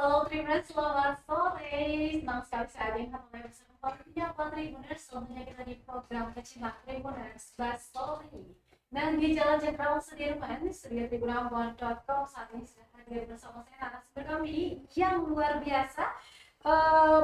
Halo Tribuners, selamat sore. Senang sekali saya hadir kembali bersama Pak Tribuners. Selanjutnya kita di program Kecimak Tribuners Bas Story. Dan di Jalan Jenderal Sudirman, studio tribunambon.com saat ini sudah hadir bersama saya narasumber kami yang luar biasa.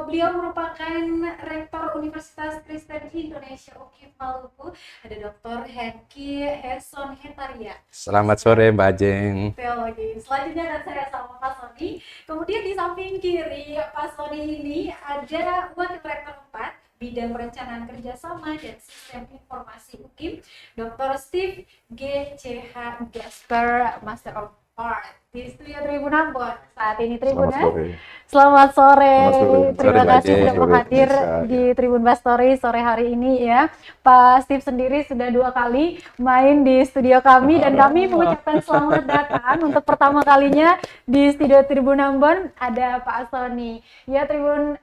Beliau merupakan Rektor Universitas Kristen Indonesia UKIP Maluku. Ada Dr. Hengki Herson Hetaria. Selamat sore Mbak Jeng. Teologi. Selanjutnya dan saya sama Pak Sony. Kemudian di samping kiri Pak Sony ini ada Wakil Rektor 4 Bidang Perencanaan Kerjasama dan Sistem Informasi UKIP, Dr. Steve G.C.H. Gasper, Master of Art di studio Tribun Ambon. Saat ini Tribuners. Selamat sore. Terima kasih sudah hadir di Tribun Bas Story sore hari ini ya. Pak Steve sendiri sudah 2 kali main di studio kami dan kami mengucapkan selamat datang untuk pertama kalinya di studio Tribun Ambon ada Pak Sony. Ya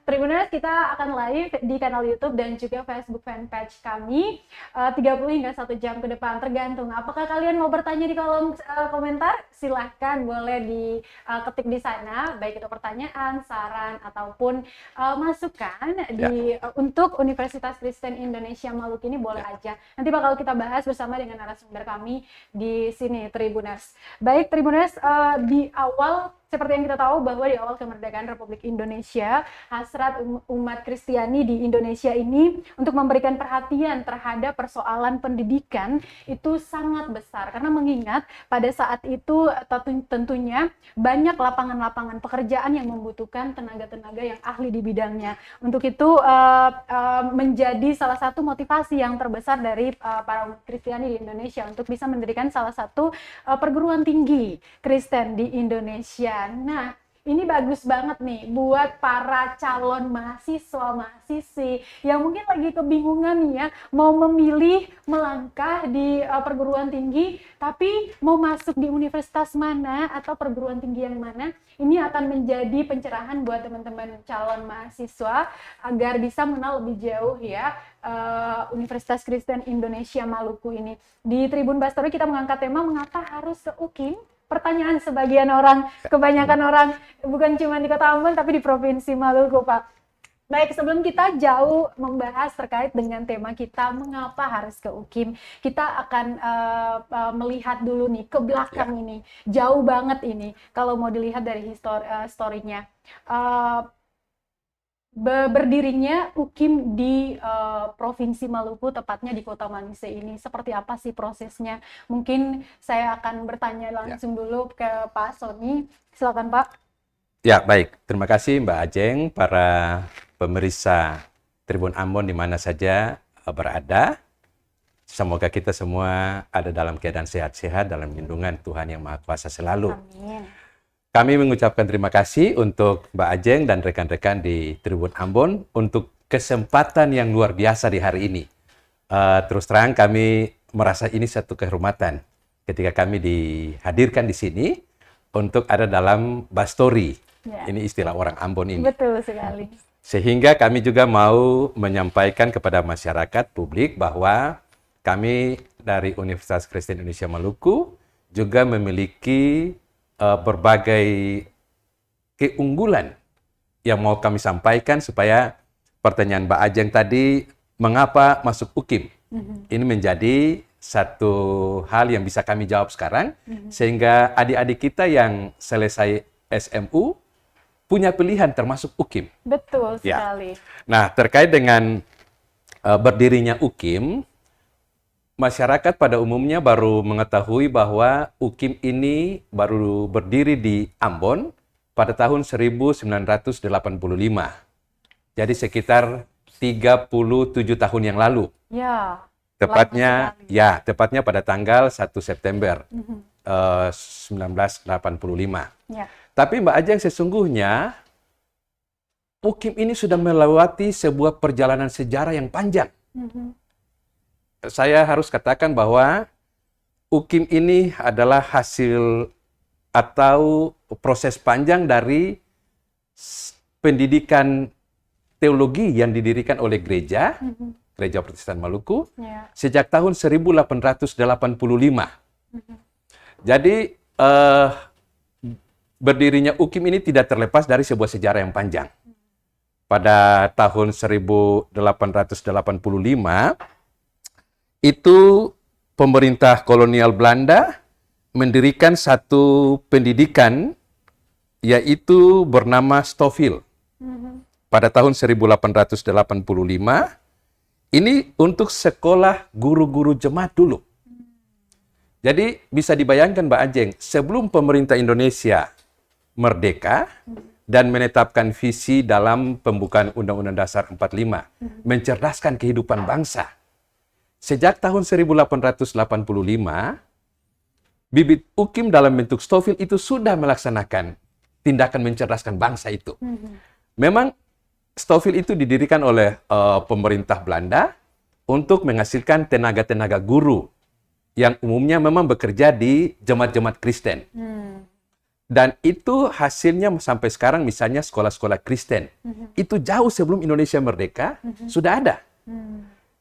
Tribuners, kita akan live di kanal YouTube dan juga Facebook fanpage kami 30 hingga 1 jam ke depan tergantung. Apakah kalian mau bertanya di kolom komentar? Silahkan boleh diketik di sana, baik itu pertanyaan, saran ataupun masukan untuk Universitas Kristen Indonesia Maluku ini boleh aja. Nanti bakal kita bahas bersama dengan narasumber kami di sini Tribuners. Baik Tribuners, di awal seperti yang kita tahu bahwa di awal kemerdekaan Republik Indonesia, hasrat umat Kristiani di Indonesia ini untuk memberikan perhatian terhadap persoalan pendidikan itu sangat besar. Karena mengingat pada saat itu tentunya banyak lapangan-lapangan pekerjaan yang membutuhkan tenaga-tenaga yang ahli di bidangnya. Untuk itu menjadi salah satu motivasi yang terbesar dari para umat Kristiani di Indonesia untuk bisa mendirikan salah satu perguruan tinggi Kristen di Indonesia. Nah, ini bagus banget nih buat para calon mahasiswa-mahasiswi yang mungkin lagi kebingungan nih ya, mau memilih melangkah di perguruan tinggi, tapi mau masuk di universitas mana atau perguruan tinggi yang mana. Ini akan menjadi pencerahan buat teman-teman calon mahasiswa agar bisa mengenal lebih jauh ya Universitas Kristen Indonesia Maluku ini. Di Tribun Bas Story kita mengangkat tema mengapa harus ke UKIM. Pertanyaan sebagian orang, kebanyakan orang bukan cuma di Kota Ambon tapi di Provinsi Maluku, Pak. Baik, sebelum kita jauh membahas terkait dengan tema kita mengapa harus ke UKIM, kita akan melihat dulu nih ke belakang ini, jauh banget ini kalau mau dilihat dari historinya. Berdirinya UKIM di Provinsi Maluku, tepatnya di Kota Manise ini. Seperti apa sih prosesnya? Mungkin saya akan bertanya langsung dulu ke Pak Sony. Silakan Pak. Ya, baik. Terima kasih Mbak Ajeng, para pemirsa Tribun Ambon di mana saja berada. Semoga kita semua ada dalam keadaan sehat-sehat dalam lindungan Tuhan Yang Maha Kuasa selalu. Amin. Kami mengucapkan terima kasih untuk Mbak Ajeng dan rekan-rekan di Tribun Ambon untuk kesempatan yang luar biasa di hari ini. Terus terang kami merasa ini satu kehormatan ketika kami dihadirkan di sini untuk ada dalam Bas Story. Ini istilah orang Ambon ini. Betul sekali. Sehingga kami juga mau menyampaikan kepada masyarakat publik bahwa kami dari Universitas Kristen Indonesia Maluku juga memiliki berbagai keunggulan yang mau kami sampaikan supaya pertanyaan Mbak Ajeng tadi mengapa masuk UKIM ini menjadi satu hal yang bisa kami jawab sekarang sehingga adik-adik kita yang selesai SMU punya pilihan termasuk UKIM. Betul sekali. Nah, terkait dengan berdirinya UKIM, masyarakat pada umumnya baru mengetahui bahwa UKIM ini baru berdiri di Ambon pada tahun 1985. Jadi sekitar 37 tahun yang lalu. Ya. Tepatnya pada tanggal 1 September 1985. Ya. Tapi Mbak Ajeng, sesungguhnya UKIM ini sudah melewati sebuah perjalanan sejarah yang panjang. Saya harus katakan bahwa UKIM ini adalah hasil atau proses panjang dari pendidikan teologi yang didirikan oleh Gereja Protestan Maluku sejak tahun 1885. Jadi berdirinya UKIM ini tidak terlepas dari sebuah sejarah yang panjang. Pada tahun 1885, itu pemerintah kolonial Belanda mendirikan satu pendidikan yaitu bernama Stouffville. Pada tahun 1885, ini untuk sekolah guru-guru jemaat dulu. Jadi bisa dibayangkan Mbak Ajeng, sebelum pemerintah Indonesia merdeka dan menetapkan visi dalam pembukaan Undang-Undang Dasar 45, mencerdaskan kehidupan bangsa. Sejak tahun 1885, bibit UKIM dalam bentuk Stouffville itu sudah melaksanakan tindakan mencerdaskan bangsa itu. Memang Stouffville itu didirikan oleh pemerintah Belanda untuk menghasilkan tenaga-tenaga guru yang umumnya memang bekerja di jemaat-jemaat Kristen. Dan itu hasilnya sampai sekarang misalnya sekolah-sekolah Kristen. Itu jauh sebelum Indonesia merdeka sudah ada.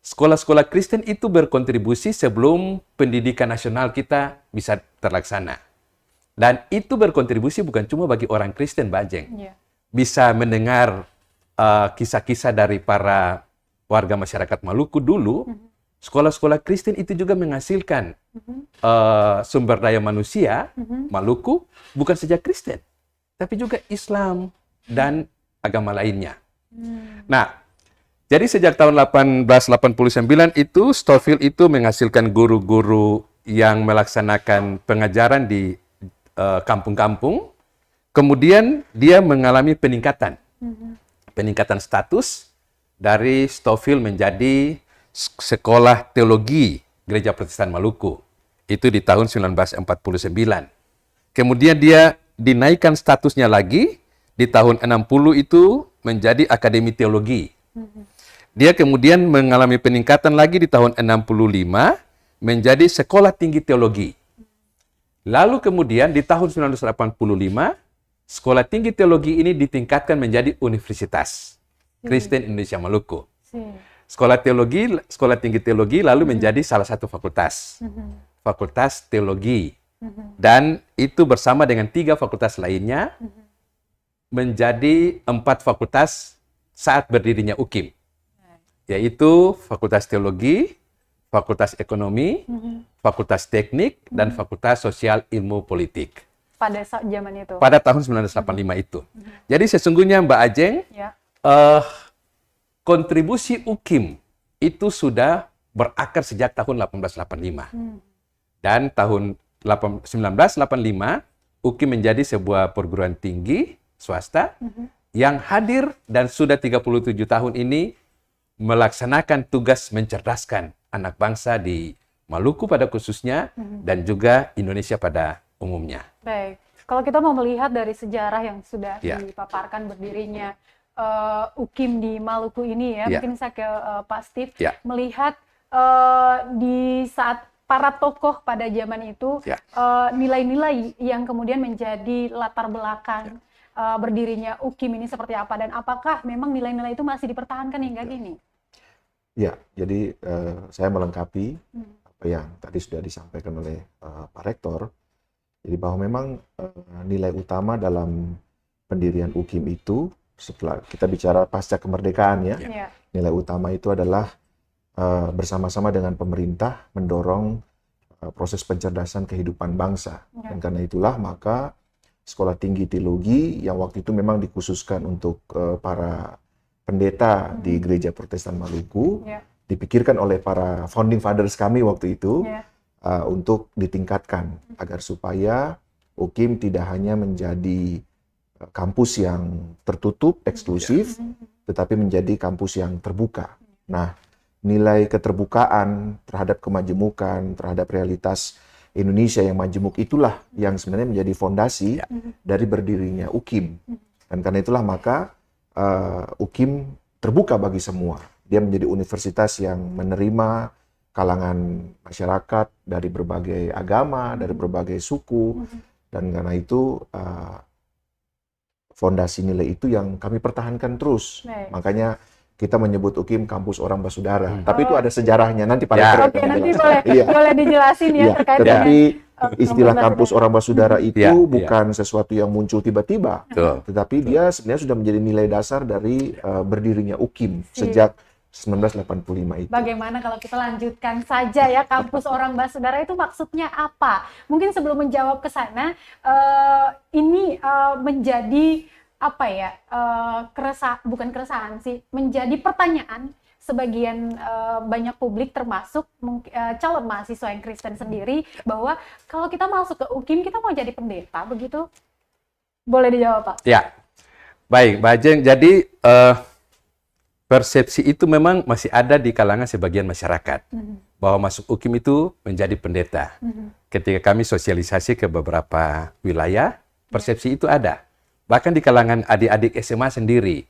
Sekolah-sekolah Kristen itu berkontribusi sebelum pendidikan nasional kita bisa terlaksana. Dan itu berkontribusi bukan cuma bagi orang Kristen, Mbak Ajeng. Bisa mendengar kisah-kisah dari para warga masyarakat Maluku dulu, sekolah-sekolah Kristen itu juga menghasilkan sumber daya manusia Maluku, bukan saja Kristen, tapi juga Islam dan agama lainnya. Nah, jadi sejak tahun 1889 itu, Stouffville itu menghasilkan guru-guru yang melaksanakan pengajaran di kampung-kampung, kemudian dia mengalami peningkatan status dari Stouffville menjadi Sekolah Teologi Gereja Protestan Maluku. Itu di tahun 1949. Kemudian dia dinaikkan statusnya lagi, di tahun 60 itu menjadi Akademi Teologi. Dia kemudian mengalami peningkatan lagi di tahun 65, menjadi Sekolah Tinggi Teologi. Lalu kemudian di tahun 1985, Sekolah Tinggi Teologi ini ditingkatkan menjadi Universitas Kristen Indonesia Maluku. Sekolah Tinggi Teologi lalu menjadi salah satu fakultas. Fakultas Teologi. Dan itu bersama dengan 3 fakultas lainnya menjadi 4 fakultas saat berdirinya UKIM. Yaitu Fakultas Teologi, Fakultas Ekonomi, Fakultas Teknik, dan Fakultas Sosial Ilmu Politik. Pada saat zaman itu? Pada tahun 1985 itu. Jadi sesungguhnya Mbak Ajeng, kontribusi UKIM itu sudah berakar sejak tahun 1885. Dan tahun 1985, UKIM menjadi sebuah perguruan tinggi swasta yang hadir dan sudah 37 tahun ini melaksanakan tugas mencerdaskan anak bangsa di Maluku pada khususnya dan juga Indonesia pada umumnya. Baik, kalau kita mau melihat dari sejarah yang sudah dipaparkan berdirinya UKIM di Maluku ini mungkin saya ke Pak Steve melihat di saat para tokoh pada zaman itu nilai-nilai yang kemudian menjadi latar belakang berdirinya UKIM ini seperti apa, dan apakah memang nilai-nilai itu masih dipertahankan hingga kini? Ya, jadi saya melengkapi apa yang tadi sudah disampaikan oleh Pak Rektor. Jadi bahwa memang nilai utama dalam pendirian UKIM itu, setelah kita bicara pasca kemerdekaan nilai utama itu adalah bersama-sama dengan pemerintah mendorong proses pencerdasan kehidupan bangsa. Dan karena itulah maka Sekolah Tinggi Teologi yang waktu itu memang dikhususkan untuk para pendeta di Gereja Protestan Maluku, dipikirkan oleh para founding fathers kami waktu itu untuk ditingkatkan agar supaya UKIM tidak hanya menjadi kampus yang tertutup, eksklusif, tetapi menjadi kampus yang terbuka. Nah, nilai keterbukaan terhadap kemajemukan, terhadap realitas Indonesia yang majemuk itulah yang sebenarnya menjadi fondasi dari berdirinya UKIM. Dan karena itulah maka UKIM terbuka bagi semua. Dia menjadi universitas yang menerima kalangan masyarakat dari berbagai agama, dari berbagai suku, dan karena itu fondasi nilai itu yang kami pertahankan terus. Makanya kita menyebut UKIM kampus orang basudara. Tapi itu ada sejarahnya, nanti Pak Rektor Oke, akan nanti menjelaskan. boleh dijelasin ya terkait Tetapi dengan istilah kampus orang basudara itu Iya. bukan sesuatu yang muncul tiba-tiba, Betul. tetapi dia sebenarnya sudah menjadi nilai dasar dari berdirinya UKIM sejak 1985 itu. Bagaimana kalau kita lanjutkan saja ya, kampus orang basudara itu maksudnya apa? Mungkin sebelum menjawab ke sana, ini menjadi apa ya, bukan keresahan sih, menjadi pertanyaan sebagian banyak publik termasuk calon mahasiswa yang Kristen sendiri, bahwa kalau kita masuk ke UKIM kita mau jadi pendeta begitu? Boleh dijawab, Pak? Ya, baik, Mbak Ajeng. Jadi persepsi itu memang masih ada di kalangan sebagian masyarakat bahwa masuk UKIM itu menjadi pendeta. Ketika kami sosialisasi ke beberapa wilayah, persepsi itu ada. Bahkan di kalangan adik-adik SMA sendiri.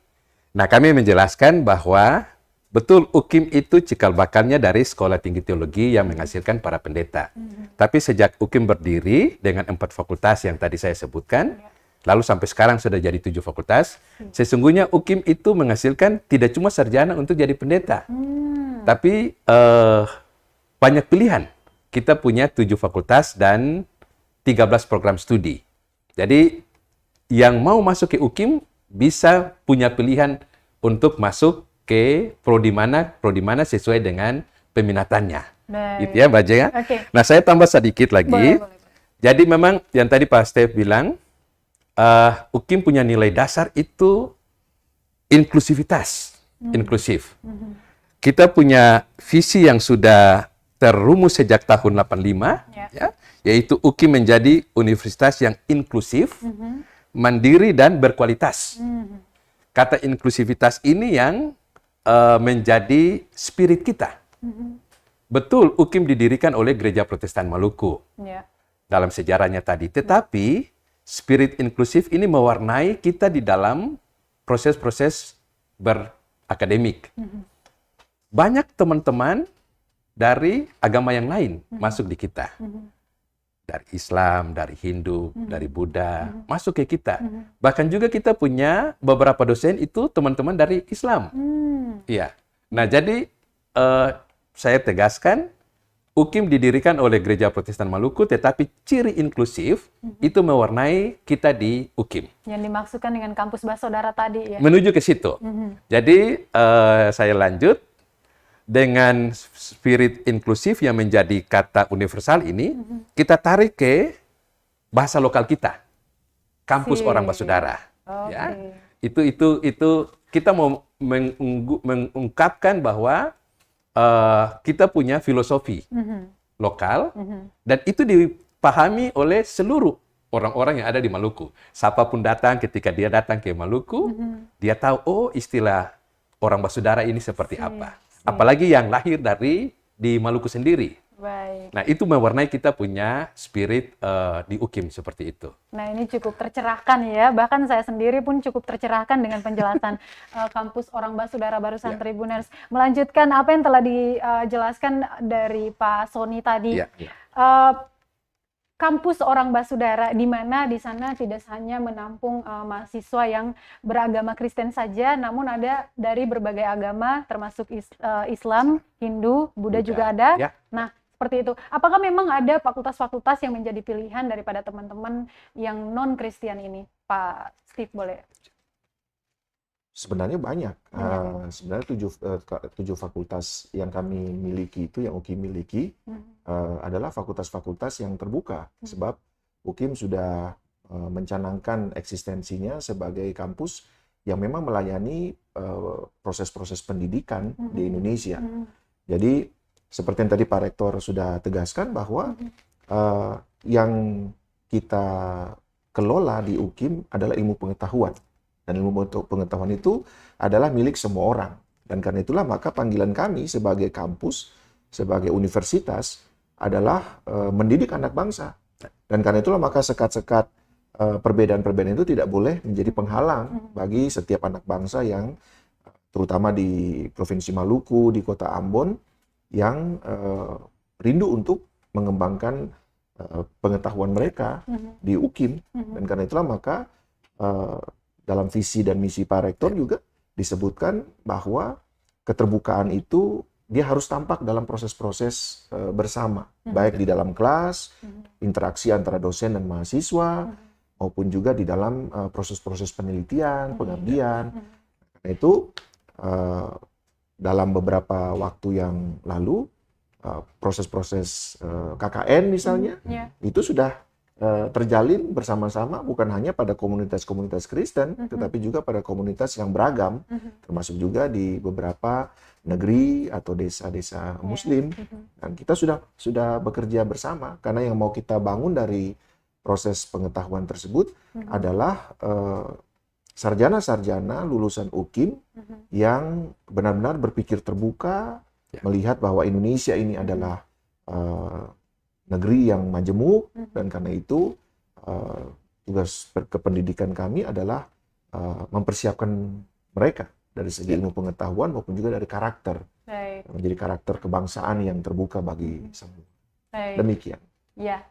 Nah, kami menjelaskan bahwa betul UKIM itu cikal bakalnya dari Sekolah Tinggi Teologi yang menghasilkan para pendeta. Tapi sejak UKIM berdiri dengan 4 fakultas yang tadi saya sebutkan, lalu sampai sekarang sudah jadi 7 fakultas, sesungguhnya UKIM itu menghasilkan tidak cuma sarjana untuk jadi pendeta, tapi banyak pilihan. Kita punya 7 fakultas dan 13 program studi. Jadi yang mau masuk ke UKIM bisa punya pilihan untuk masuk ke prodi mana sesuai dengan peminatannya. Gitu ya, Mbak Ajeng ya. Okay. Nah, saya tambah sedikit lagi. Boleh. Jadi memang yang tadi Pak Stef bilang, UKIM punya nilai dasar itu inklusivitas, inklusif. Kita punya visi yang sudah terrumus sejak tahun 85, ya, yaitu UKIM menjadi universitas yang inklusif, mandiri dan berkualitas. Kata inklusivitas ini yang menjadi spirit kita. Betul, UKIM didirikan oleh Gereja Protestan Maluku dalam sejarahnya tadi. Tetapi spirit inklusif ini mewarnai kita di dalam proses-proses berakademik. Banyak teman-teman dari agama yang lain masuk di kita. Dari Islam, dari Hindu, dari Buddha, masuk ke kita. Bahkan juga kita punya beberapa dosen itu teman-teman dari Islam. Iya. Nah, jadi saya tegaskan, UKIM didirikan oleh Gereja Protestan Maluku, tetapi ciri inklusif itu mewarnai kita di UKIM. Yang dimaksudkan dengan kampus basudara tadi ya? Menuju ke situ. Jadi, saya lanjut. Dengan spirit inklusif yang menjadi kata universal ini, kita tarik ke bahasa lokal kita, kampus orang basudara. Ya, itu kita mau mengungkapkan bahwa kita punya filosofi lokal dan itu dipahami oleh seluruh orang-orang yang ada di Maluku. Siapapun datang, ketika dia datang ke Maluku, dia tahu, oh, istilah orang basudara ini seperti apa. Apalagi yang lahir di Maluku sendiri. Baik. Nah, itu mewarnai kita punya spirit di UKIM seperti itu. Nah, ini cukup tercerahkan ya. Bahkan saya sendiri pun cukup tercerahkan dengan penjelasan kampus orang basudara barusan Tribuners. Melanjutkan apa yang telah dijelaskan dari Pak Sony tadi. Kampus orang basudara, di mana di sana tidak hanya menampung mahasiswa yang beragama Kristen saja, namun ada dari berbagai agama, termasuk Islam, Hindu, Buddha juga ada. Nah, seperti itu. Apakah memang ada fakultas-fakultas yang menjadi pilihan daripada teman-teman yang non-Kristen ini? Pak Steve, boleh? Sebenarnya banyak. Sebenarnya 7 fakultas yang kami miliki itu, yang UKIM miliki, adalah fakultas-fakultas yang terbuka. Sebab UKIM sudah mencanangkan eksistensinya sebagai kampus yang memang melayani proses-proses pendidikan di Indonesia. Jadi, seperti yang tadi Pak Rektor sudah tegaskan bahwa yang kita kelola di UKIM adalah ilmu pengetahuan. Dan ilmu pengetahuan itu adalah milik semua orang. Dan karena itulah maka panggilan kami sebagai kampus, sebagai universitas adalah mendidik anak bangsa. Dan karena itulah maka sekat-sekat perbedaan-perbedaan itu tidak boleh menjadi penghalang bagi setiap anak bangsa yang terutama di Provinsi Maluku, di Kota Ambon, yang rindu untuk mengembangkan pengetahuan mereka di UKIM. Dan karena itulah maka dalam visi dan misi Pak Rektor juga disebutkan bahwa keterbukaan itu dia harus tampak dalam proses-proses bersama, baik di dalam kelas, interaksi antara dosen dan mahasiswa, maupun juga di dalam proses-proses penelitian, pengabdian. Karena itu dalam beberapa waktu yang lalu, proses-proses KKN misalnya, itu sudah terjalin bersama-sama, bukan hanya pada komunitas-komunitas Kristen, tetapi juga pada komunitas yang beragam, termasuk juga di beberapa negeri atau desa-desa Muslim. Dan kita sudah bekerja bersama, karena yang mau kita bangun dari proses pengetahuan tersebut adalah sarjana-sarjana lulusan UKIM yang benar-benar berpikir terbuka, melihat bahwa Indonesia ini adalah negeri yang majemuk, dan karena itu tugas kependidikan kami adalah mempersiapkan mereka dari segi ilmu pengetahuan maupun juga dari karakter, menjadi karakter kebangsaan yang terbuka bagi semua. Demikian. Ya,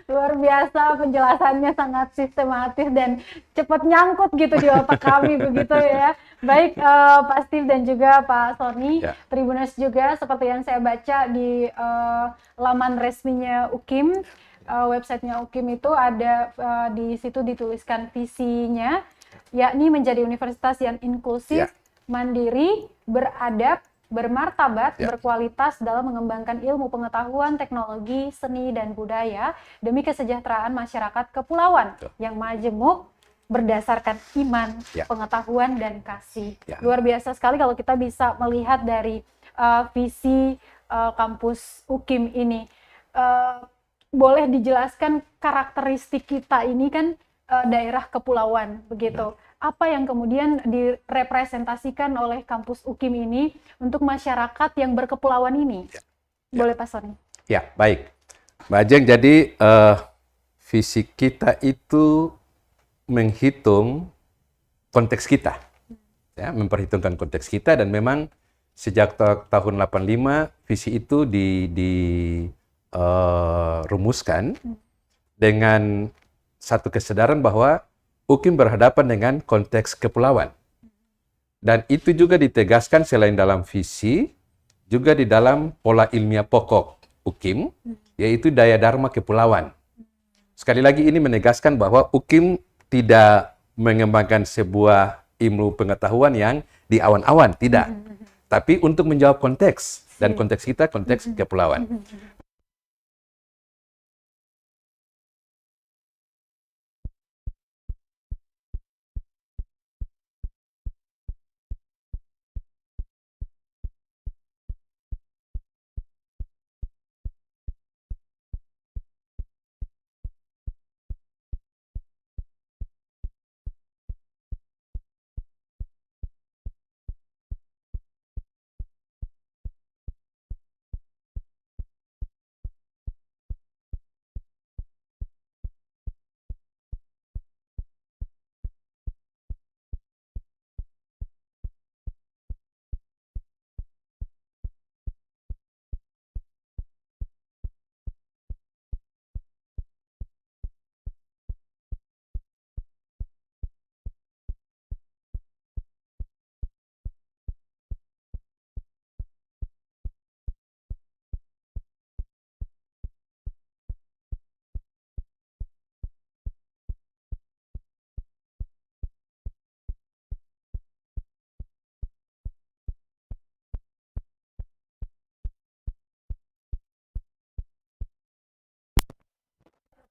luar biasa penjelasannya, sangat sistematis dan cepat nyangkut gitu di otak kami begitu ya. Baik Pak Steve dan juga Pak Sony, Tribuners juga seperti yang saya baca di laman resminya UKIM, websitenya UKIM itu ada di situ dituliskan visinya, yakni menjadi universitas yang inklusif, mandiri, beradab, bermartabat, berkualitas dalam mengembangkan ilmu pengetahuan, teknologi, seni, dan budaya demi kesejahteraan masyarakat kepulauan yang majemuk berdasarkan iman, pengetahuan, dan kasih. Luar biasa sekali kalau kita bisa melihat dari visi kampus UKIM ini. Boleh dijelaskan karakteristik kita ini kan daerah kepulauan begitu. Apa yang kemudian direpresentasikan oleh kampus UKIM ini untuk masyarakat yang berkepulauan ini? Boleh Pak Sony? Ya, baik. Mbak Ajeng, jadi visi kita itu menghitung konteks kita. Ya, memperhitungkan konteks kita, dan memang sejak tahun 85 visi itu dirumuskan dengan satu kesadaran bahwa UKIM berhadapan dengan konteks kepulauan. Dan itu juga ditegaskan selain dalam visi, juga di dalam pola ilmiah pokok UKIM, yaitu daya dharma kepulauan. Sekali lagi ini menegaskan bahwa UKIM tidak mengembangkan sebuah ilmu pengetahuan yang di awan-awan, tidak. Tapi untuk menjawab konteks, dan konteks kita konteks kepulauan.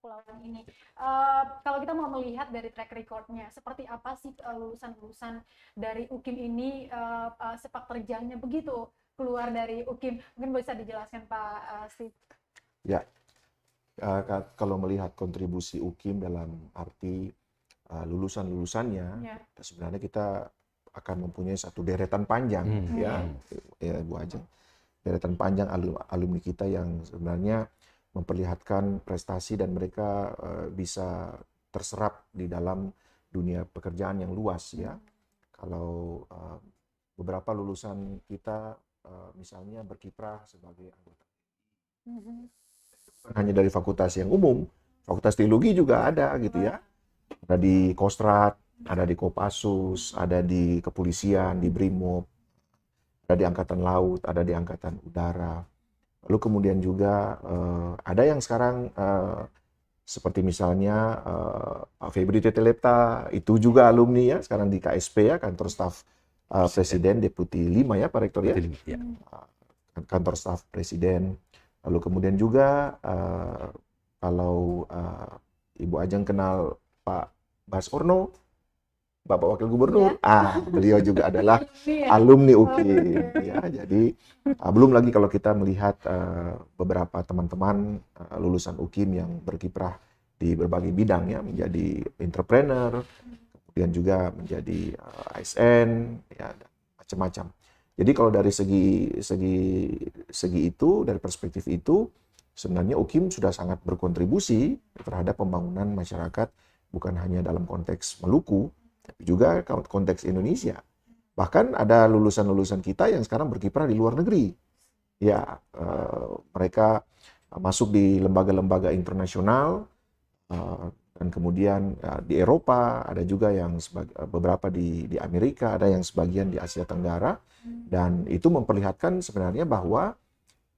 Kepulauan ini. Kalau kita mau melihat dari track record-nya, seperti apa sih lulusan-lulusan dari UKIM ini sepak terjangnya begitu keluar dari UKIM? Mungkin bisa dijelaskan Pak Steve. Ya, kalau melihat kontribusi UKIM dalam arti lulusan-lulusannya, sebenarnya kita akan mempunyai satu deretan panjang, ya Bu Ajeng, deretan panjang alumni kita yang sebenarnya memperlihatkan prestasi dan mereka bisa terserap di dalam dunia pekerjaan yang luas, ya. Kalau beberapa lulusan kita misalnya berkiprah sebagai anggota, bukan hanya dari fakultas yang umum, fakultas teologi juga ada gitu ya. Ada di Kostrad, ada di Kopassus, ada di kepolisian, di Brimob, ada di Angkatan Laut, ada di Angkatan Udara. Lalu kemudian juga ada yang sekarang seperti misalnya Pak Febri Tetelepta, itu juga alumni ya, sekarang di KSP ya, Kantor Staf Presiden, Deputi 5 ya Pak Rektor ya, Kantor Staf Presiden. Lalu kemudian juga kalau Ibu Ajeng kenal Pak Bas Orno, Bapak Wakil Gubernur, beliau juga adalah alumni UKIM. Ya, jadi belum lagi kalau kita melihat beberapa teman-teman lulusan UKIM yang berkiprah di berbagai bidang ya, menjadi entrepreneur, kemudian juga menjadi ASN, ya, macam-macam. Jadi kalau dari segi itu, dari perspektif itu, sebenarnya UKIM sudah sangat berkontribusi terhadap pembangunan masyarakat, bukan hanya dalam konteks Maluku, tapi juga konteks Indonesia. Bahkan ada lulusan-lulusan kita yang sekarang berkiprah di luar negeri. Ya, mereka masuk di lembaga-lembaga internasional, dan kemudian di Eropa, ada juga yang beberapa di Amerika, ada yang sebagian di Asia Tenggara, dan itu memperlihatkan sebenarnya bahwa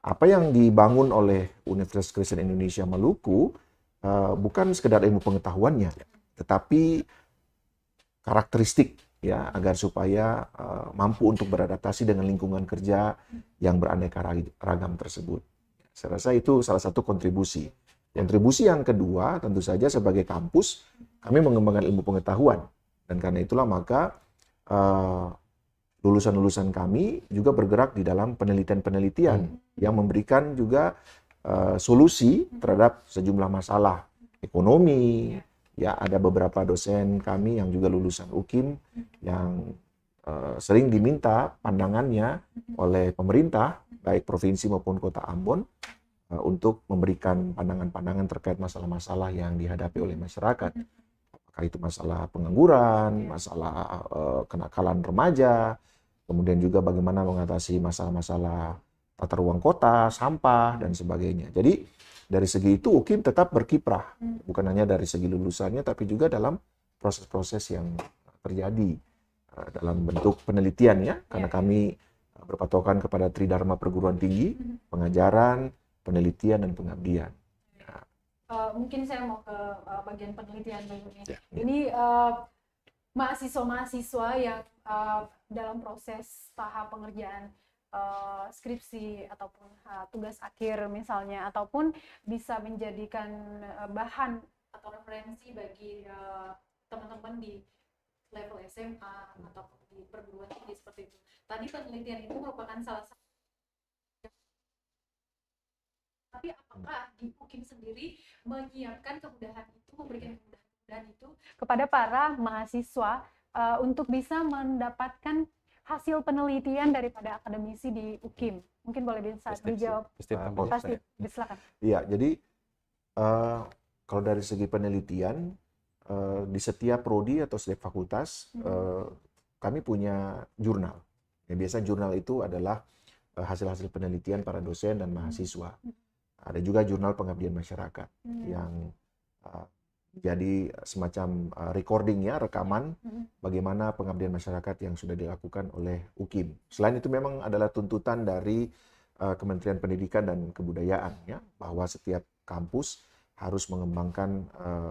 apa yang dibangun oleh Universitas Kristen Indonesia Maluku bukan sekedar ilmu pengetahuannya, tetapi karakteristik ya, agar supaya mampu untuk beradaptasi dengan lingkungan kerja yang beraneka ragam tersebut. Saya rasa itu salah satu kontribusi. Kontribusi yang kedua, tentu saja sebagai kampus, kami mengembangkan ilmu pengetahuan. Dan karena itulah maka lulusan-lulusan kami juga bergerak di dalam penelitian-penelitian yang memberikan juga solusi terhadap sejumlah masalah ekonomi. Ya, ada beberapa dosen kami yang juga lulusan UKIM yang sering diminta pandangannya oleh pemerintah, baik provinsi maupun kota Ambon, untuk memberikan pandangan-pandangan terkait masalah-masalah yang dihadapi oleh masyarakat. Apakah itu masalah pengangguran, masalah kenakalan remaja, kemudian juga bagaimana mengatasi masalah-masalah tata ruang kota, sampah, dan sebagainya. Jadi dari segi itu UKIM tetap berkiprah, bukan hanya dari segi lulusannya, tapi juga dalam proses-proses yang terjadi dalam bentuk penelitian ya, karena kami berpatokan kepada Tridharma Perguruan Tinggi, pengajaran, penelitian, dan pengabdian. Mungkin saya mau ke bagian penelitian berikutnya. Ini mahasiswa-mahasiswa yang dalam proses tahap pengerjaan skripsi ataupun tugas akhir misalnya, ataupun bisa menjadikan bahan atau referensi bagi teman-teman di level SMA atau di perguruan tinggi seperti itu. Tadi penelitian itu merupakan salah satu. Tapi apakah di UKIM sendiri menyiapkan kemudahan itu, memberikan kemudahan itu kepada para mahasiswa untuk bisa mendapatkan hasil penelitian daripada akademisi di UKIM? Mungkin boleh bisa dijawab. Pasti, silakan. Iya, jadi kalau dari segi penelitian, di setiap prodi atau setiap fakultas, kami punya jurnal. Ya, biasa jurnal itu adalah hasil-hasil penelitian para dosen dan mahasiswa. Ada juga jurnal pengabdian masyarakat yang jadi semacam recording ya, rekaman bagaimana pengabdian masyarakat yang sudah dilakukan oleh UKIM. Selain itu memang adalah tuntutan dari Kementerian Pendidikan dan Kebudayaan ya, bahwa setiap kampus harus mengembangkan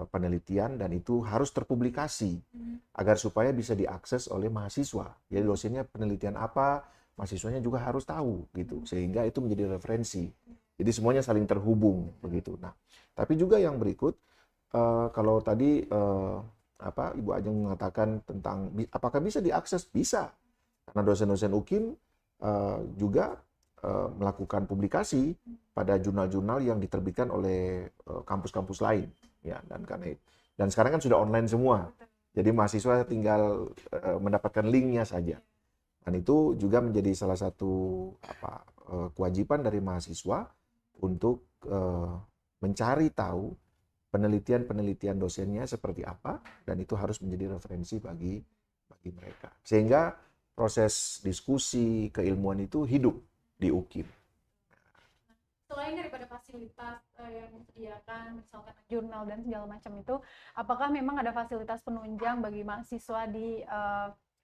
penelitian dan itu harus terpublikasi agar supaya bisa diakses oleh mahasiswa. Jadi dosennya penelitian apa, mahasiswanya juga harus tahu gitu, sehingga itu menjadi referensi. Jadi semuanya saling terhubung begitu. Nah, tapi juga yang berikut, kalau tadi Ibu Ajeng mengatakan tentang apakah bisa diakses, bisa, karena dosen-dosen UKIM juga melakukan publikasi pada jurnal-jurnal yang diterbitkan oleh kampus-kampus lain, ya, dan sekarang kan sudah online semua, jadi mahasiswa tinggal mendapatkan linknya saja, dan itu juga menjadi salah satu kewajiban dari mahasiswa untuk mencari tahu penelitian-penelitian dosennya seperti apa, dan itu harus menjadi referensi bagi mereka. Sehingga proses diskusi keilmuan itu hidup di UKIM. selain daripada fasilitas yang disediakan, misalkan jurnal dan segala macam itu, apakah memang ada fasilitas penunjang bagi mahasiswa di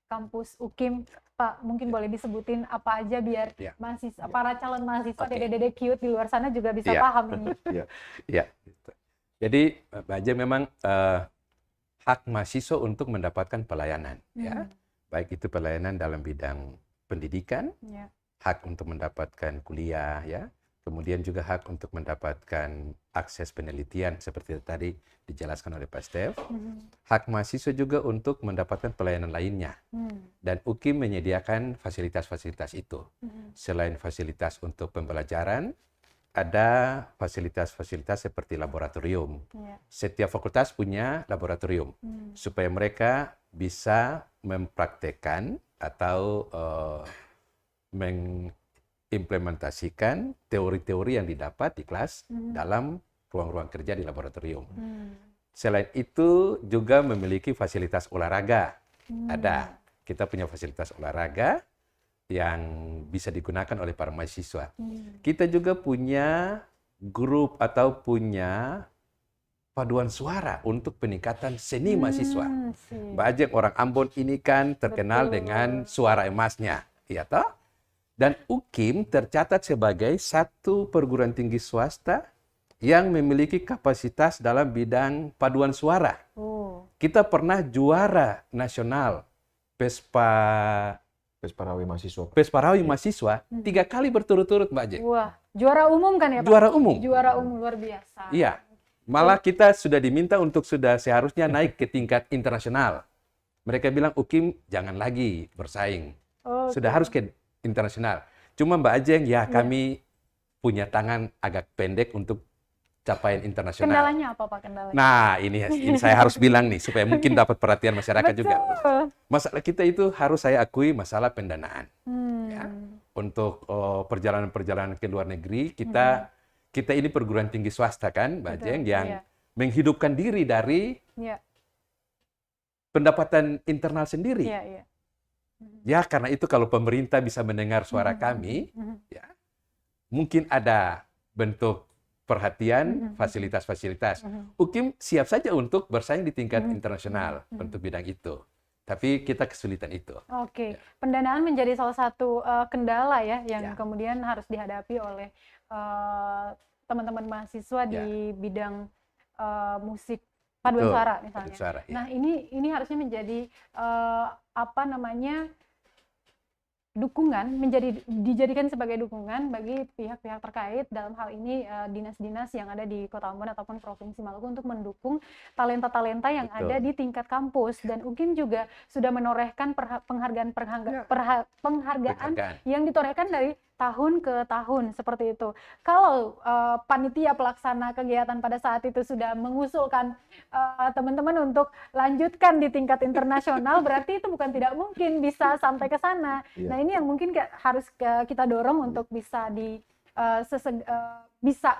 kampus UKIM? Pak, mungkin boleh disebutin apa aja biar mahasiswa, para calon mahasiswa dede-dede cute di luar sana juga bisa paham ini. Iya. Jadi Mbak Aja memang hak mahasiswa untuk mendapatkan pelayanan, ya, baik itu pelayanan dalam bidang pendidikan, hak untuk mendapatkan kuliah, ya, kemudian juga hak untuk mendapatkan akses penelitian seperti tadi dijelaskan oleh Pak Stef, hak mahasiswa juga untuk mendapatkan pelayanan lainnya, dan UKIM menyediakan fasilitas-fasilitas itu. Selain fasilitas untuk pembelajaran, ada fasilitas-fasilitas seperti laboratorium. Setiap fakultas punya laboratorium supaya mereka bisa mempraktekkan atau mengimplementasikan teori-teori yang didapat di kelas dalam ruang-ruang kerja di laboratorium. Selain itu juga memiliki fasilitas olahraga. Ada, kita punya fasilitas olahraga yang bisa digunakan oleh para mahasiswa. Kita juga punya grup atau punya paduan suara untuk peningkatan seni mahasiswa. Mbak Ajeng orang Ambon ini kan terkenal dengan suara emasnya, ya toh? Dan UKIM tercatat sebagai satu perguruan tinggi swasta yang memiliki kapasitas dalam bidang paduan suara. Kita pernah juara nasional Pesparawi mahasiswa 3 kali berturut-turut, Mbak Ajeng. Wah, juara umum kan ya, Pak? Juara umum. Juara umum, luar biasa. Iya. Malah kita sudah diminta untuk sudah seharusnya naik ke tingkat internasional. Mereka bilang UKIM jangan lagi bersaing. Sudah harus ke internasional. Cuma Mbak Ajeng, ya kami punya tangan agak pendek untuk capaian internasional. Kendalanya apa, Pak, kendalanya? Nah, ini saya harus bilang nih, supaya mungkin dapat perhatian masyarakat juga. Masalah kita itu harus saya akui masalah pendanaan. Ya. Untuk perjalanan-perjalanan ke luar negeri, kita ini perguruan tinggi swasta kan, Mbak Jeng, yang menghidupkan diri dari pendapatan internal sendiri. Ya, karena itu kalau pemerintah bisa mendengar suara kami, ya, mungkin ada bentuk perhatian, fasilitas-fasilitas. UKIM siap saja untuk bersaing di tingkat internasional untuk bidang itu. Tapi kita kesulitan itu. Oke, pendanaan menjadi salah satu kendala ya yang kemudian harus dihadapi oleh teman-teman mahasiswa di bidang musik paduan suara misalnya. Suara, Nah, ini harusnya menjadi dukungan, dijadikan sebagai dukungan bagi pihak-pihak terkait, dalam hal ini dinas-dinas yang ada di Kota Ambon ataupun Provinsi Maluku untuk mendukung talenta-talenta yang ada di tingkat kampus. Dan UKIM juga sudah menorehkan penghargaan yang ditorehkan dari tahun ke tahun seperti itu. Kalau panitia pelaksana kegiatan pada saat itu sudah mengusulkan teman-teman untuk lanjutkan di tingkat internasional, berarti itu bukan tidak mungkin bisa sampai ke sana. Nah, ini yang mungkin harus kita dorong untuk bisa bisa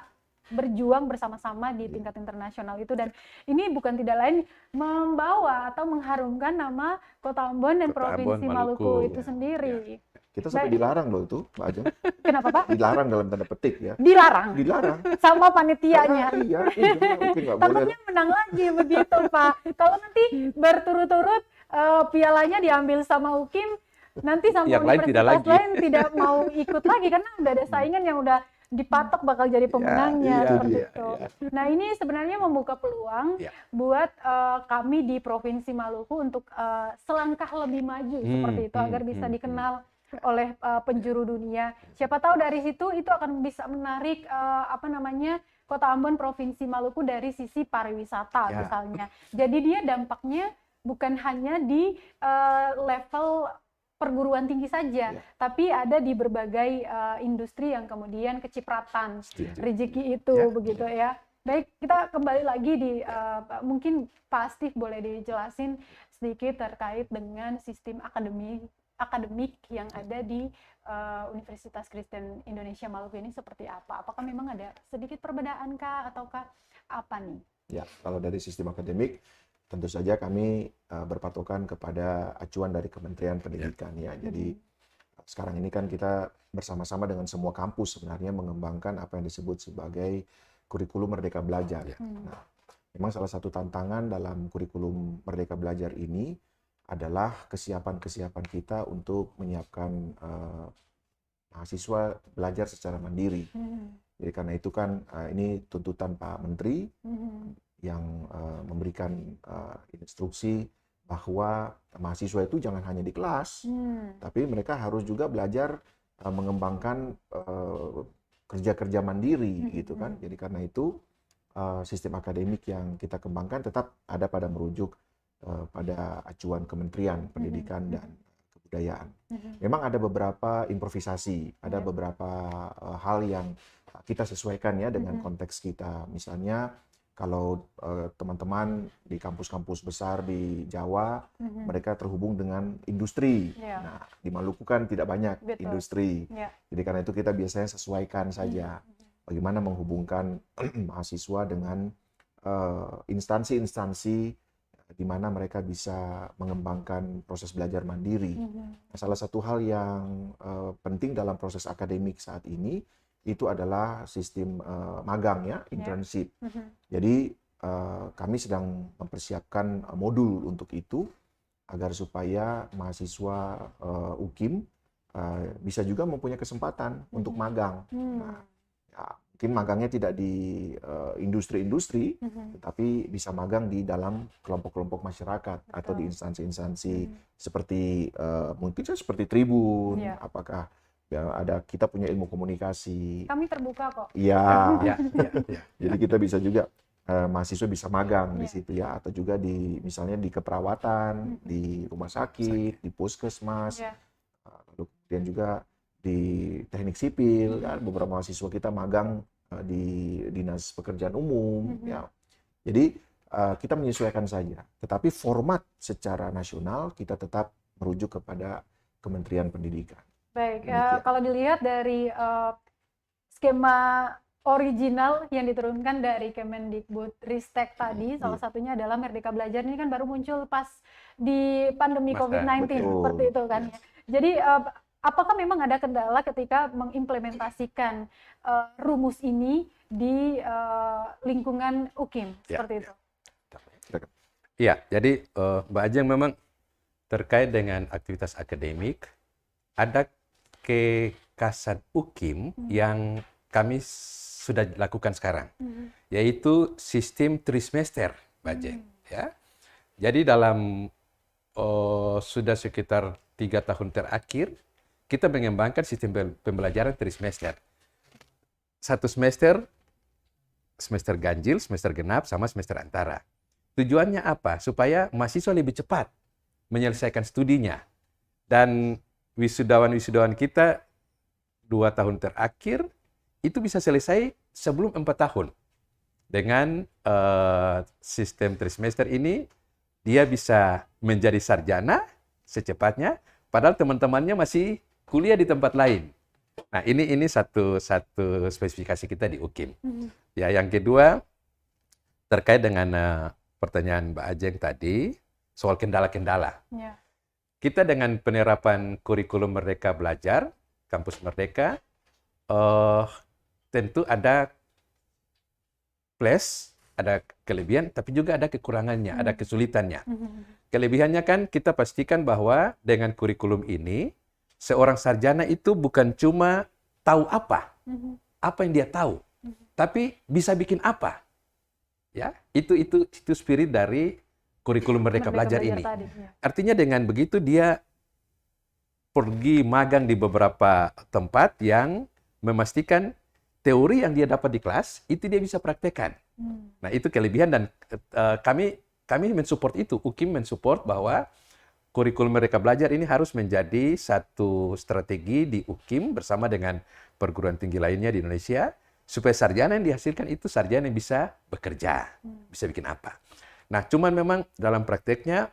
berjuang bersama-sama di tingkat internasional itu. Dan ini bukan tidak lain membawa atau mengharumkan nama Kota Ambon dan Provinsi Maluku itu sendiri. Kita sampai dilarang loh itu, Mbak Ajeng. Kenapa, Pak? Dilarang dalam tanda petik ya. Dilarang? Dilarang. Sama panitianya? Iya, mungkin nggak boleh. Takutnya menang lagi begitu, Pak. Kalau nanti berturut-turut pialanya diambil sama UKIM, nanti sama universitas lain tidak mau ikut lagi, karena udah ada saingan yang udah dipatok bakal jadi pemenangnya seperti itu. Nah, ini sebenarnya membuka peluang buat kami di Provinsi Maluku untuk selangkah lebih maju seperti itu, agar bisa dikenal oleh penjuru dunia. Siapa tahu dari situ itu akan bisa menarik Kota Ambon Provinsi Maluku dari sisi pariwisata misalnya. Jadi dia dampaknya bukan hanya di level perguruan tinggi saja, tapi ada di berbagai industri yang kemudian kecipratan rezeki itu begitu ya. Baik, kita kembali lagi di mungkin Pak Steve boleh dijelasin sedikit terkait dengan sistem akademik yang ada di Universitas Kristen Indonesia Maluku ini seperti apa? Apakah memang ada sedikit perbedaan kah ataukah apa nih? Ya, kalau dari sistem akademik tentu saja kami berpatokan kepada acuan dari Kementerian Pendidikan ya. Jadi sekarang ini kan kita bersama-sama dengan semua kampus sebenarnya mengembangkan apa yang disebut sebagai kurikulum Merdeka Belajar. Nah, memang salah satu tantangan dalam kurikulum Merdeka Belajar ini adalah kesiapan-kesiapan kita untuk menyiapkan mahasiswa belajar secara mandiri. Jadi karena itu kan ini tuntutan Pak Menteri yang memberikan instruksi bahwa mahasiswa itu jangan hanya di kelas, tapi mereka harus juga belajar mengembangkan kerja-kerja mandiri, gitu kan. Jadi karena itu sistem akademik yang kita kembangkan tetap ada pada merujuk pada acuan Kementerian Pendidikan dan Kebudayaan. Memang ada beberapa improvisasi, ada beberapa hal yang kita sesuaikan ya dengan konteks kita. Misalnya kalau teman-teman di kampus-kampus besar di Jawa, mereka terhubung dengan industri. Nah, di Maluku kan tidak banyak industri. Jadi karena itu kita biasanya sesuaikan saja bagaimana menghubungkan mahasiswa dengan instansi-instansi di mana mereka bisa mengembangkan proses belajar mandiri. Nah, salah satu hal yang penting dalam proses akademik saat ini itu adalah sistem magang ya, internship. Jadi kami sedang mempersiapkan modul untuk itu agar supaya mahasiswa UKIM bisa juga mempunyai kesempatan untuk magang. Nah, ya, mungkin magangnya tidak di industri-industri, tetapi bisa magang di dalam kelompok-kelompok masyarakat atau di instansi-instansi seperti mungkin seperti Tribun, apakah ya, kita punya ilmu komunikasi. Kami terbuka kok. Iya. Jadi kita bisa juga mahasiswa bisa magang di situ ya, atau juga di misalnya di keperawatan, di rumah sakit, di puskesmas, lalu kemudian juga di teknik sipil, kan beberapa mahasiswa kita magang di dinas pekerjaan umum, ya. Jadi kita menyesuaikan saja. Tetapi format secara nasional kita tetap merujuk kepada Kementerian Pendidikan. Baik, kalau dilihat dari skema original yang diturunkan dari Kemendikbud Ristek tadi, salah satunya adalah Merdeka Belajar ini kan baru muncul pas di pandemi COVID-19 seperti itu kan. Jadi apakah memang ada kendala ketika mengimplementasikan rumus ini di lingkungan UKIM seperti itu? Iya, jadi Mbak Ajeng memang terkait dengan aktivitas akademik, ada kekasan UKIM yang kami sudah lakukan sekarang, yaitu sistem trimester, Mbak Ajeng. Ya. Jadi dalam sudah sekitar 3 tahun terakhir, kita mengembangkan sistem pembelajaran trimester. Satu semester ganjil, semester genap, sama semester antara. Tujuannya apa? Supaya mahasiswa lebih cepat menyelesaikan studinya. Dan wisudawan-wisudawan kita 2 tahun terakhir itu bisa selesai sebelum 4 tahun. Dengan sistem trimester ini, dia bisa menjadi sarjana secepatnya, padahal teman-temannya masih kuliah di tempat lain. Nah, ini satu spesifikasi kita di UKIM. Ya, yang kedua terkait dengan pertanyaan Mbak Ajeng tadi soal kendala-kendala. Kita dengan penerapan kurikulum Merdeka Belajar, Kampus Merdeka, tentu ada plus, ada kelebihan, tapi juga ada kekurangannya, ada kesulitannya. Kelebihannya kan kita pastikan bahwa dengan kurikulum ini, seorang sarjana itu bukan cuma tahu apa yang dia tahu, tapi bisa bikin apa. Ya, itu spirit dari kurikulum Merdeka Belajar ini. Artinya dengan begitu dia pergi magang di beberapa tempat yang memastikan teori yang dia dapat di kelas itu dia bisa praktekkan. Nah, itu kelebihan dan kami mensupport itu. UKIM mensupport bahwa kurikulum Merdeka Belajar ini harus menjadi satu strategi di UKIM bersama dengan perguruan tinggi lainnya di Indonesia, supaya sarjana yang dihasilkan itu sarjana yang bisa bekerja, bisa bikin apa. Nah, cuman memang dalam prakteknya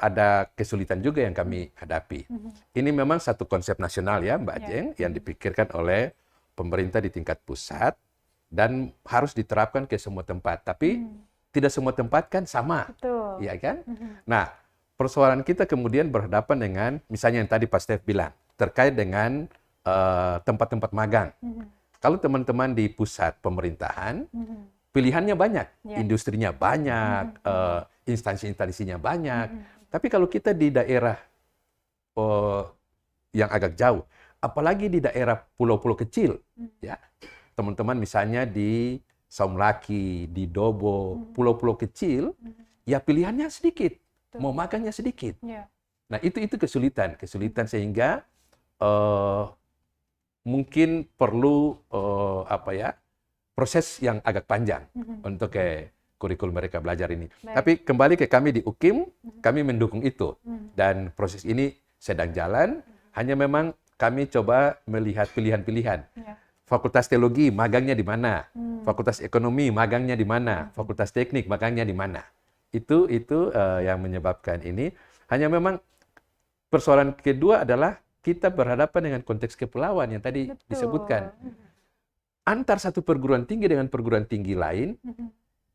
ada kesulitan juga yang kami hadapi. Ini memang satu konsep nasional ya, Mbak Ajeng, yang dipikirkan oleh pemerintah di tingkat pusat dan harus diterapkan ke semua tempat. Tapi tidak semua tempat kan sama, ya kan? Nah, persoalan kita kemudian berhadapan dengan, misalnya yang tadi Pak Stef bilang, terkait dengan tempat-tempat magang. Kalau teman-teman di pusat pemerintahan, pilihannya banyak, industrinya banyak, instansi-instansinya banyak. Tapi kalau kita di daerah yang agak jauh, apalagi di daerah pulau-pulau kecil, ya, teman-teman misalnya di Saumlaki, di Dobo, pulau-pulau kecil, ya pilihannya sedikit, mau magangnya sedikit. Nah itu kesulitan sehingga mungkin perlu proses yang agak panjang untuk kurikulum mereka belajar ini. Tapi kembali ke kami di UKIM, kami mendukung itu dan proses ini sedang jalan. Hanya memang kami coba melihat pilihan-pilihan. Fakultas Teologi magangnya di mana? Fakultas Ekonomi magangnya di mana? Fakultas Teknik magangnya di mana? Itu yang menyebabkan ini. Hanya memang persoalan kedua adalah kita berhadapan dengan konteks kepulauan yang tadi disebutkan. Antar satu perguruan tinggi dengan perguruan tinggi lain,